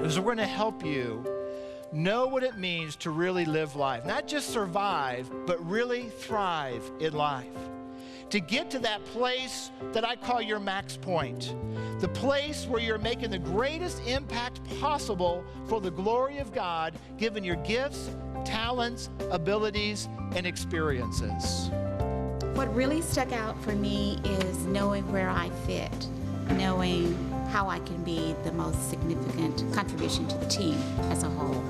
is we're going to help you know what it means to really live life. Not just survive, but really thrive in life. To get to that place that I call your max point. The place where you're making the greatest impact possible for the glory of God, given your gifts, talents, abilities, and experiences. What really stuck out for me is knowing where I fit, knowing how I can be the most significant contribution to the team as a whole.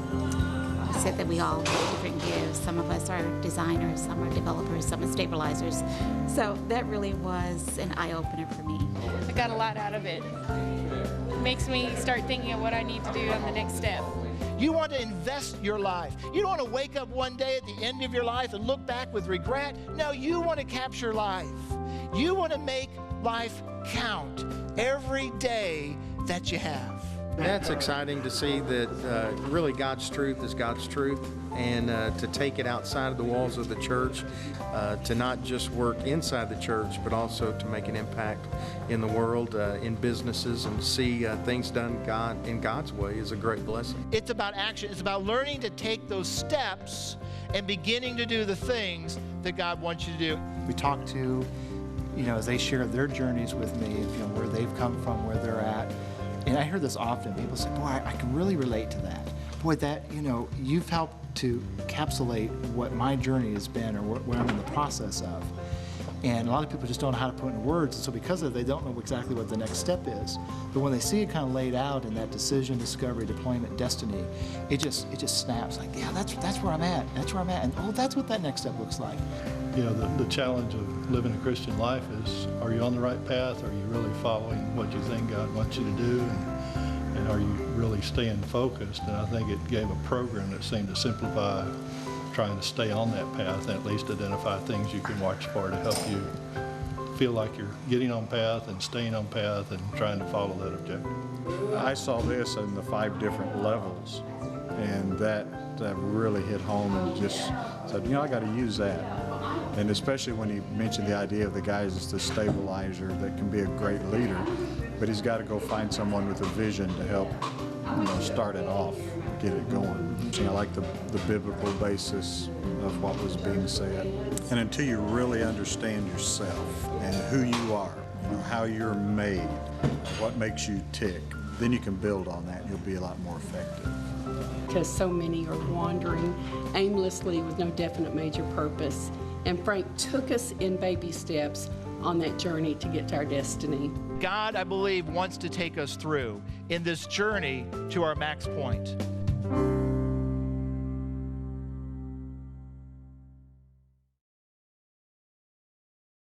You said that we all have different gifts. Some of us are designers, some are developers, some are stabilizers. So that really was an eye-opener for me. I got a lot out of it. It makes me start thinking of what I need to do on the next step. You want to invest your life. You don't want to wake up one day at the end of your life and look back with regret. No, you want to capture life. You want to make life count every day that you have. That's exciting to see that really God's truth is God's truth, and to take it outside of the walls of the church, to not just work inside the church, but also to make an impact in the world, in businesses, and see things done in God's way is a great blessing. It's about action. It's about learning to take those steps and beginning to do the things that God wants you to do. We talk to, as they share their journeys with me, where they've come from, where they're at. And I hear this often. People say, boy, I can really relate to that. Boy, that, you've helped to encapsulate what my journey has been, or what I'm in the process of. And a lot of people just don't know how to put it in words. And so because of it, they don't know exactly what the next step is. But when they see it kind of laid out in that decision, discovery, deployment, destiny, it just snaps like, yeah, that's where I'm at. That's where I'm at. And oh, that's what that next step looks like. The challenge of living a Christian life is, are you on the right path? Are you really following what you think God wants you to do? And are you really staying focused? And I think it gave a program that seemed to simplify trying to stay on that path, and at least identify things you can watch for to help you feel like you're getting on path and staying on path and trying to follow that objective. I saw this in the 5 different levels, and that really hit home, and just said, I got to use that. And especially when he mentioned the idea of the guy as the stabilizer that can be a great leader, but he's got to go find someone with a vision to help start it off, get it going. I like the biblical basis of what was being said. And until you really understand yourself and who you are, how you're made, what makes you tick, then you can build on that and you'll be a lot more effective. Because so many are wandering aimlessly with no definite major purpose. And Frank took us in baby steps on that journey to get to our destiny. God, I believe, wants to take us through in this journey to our max point.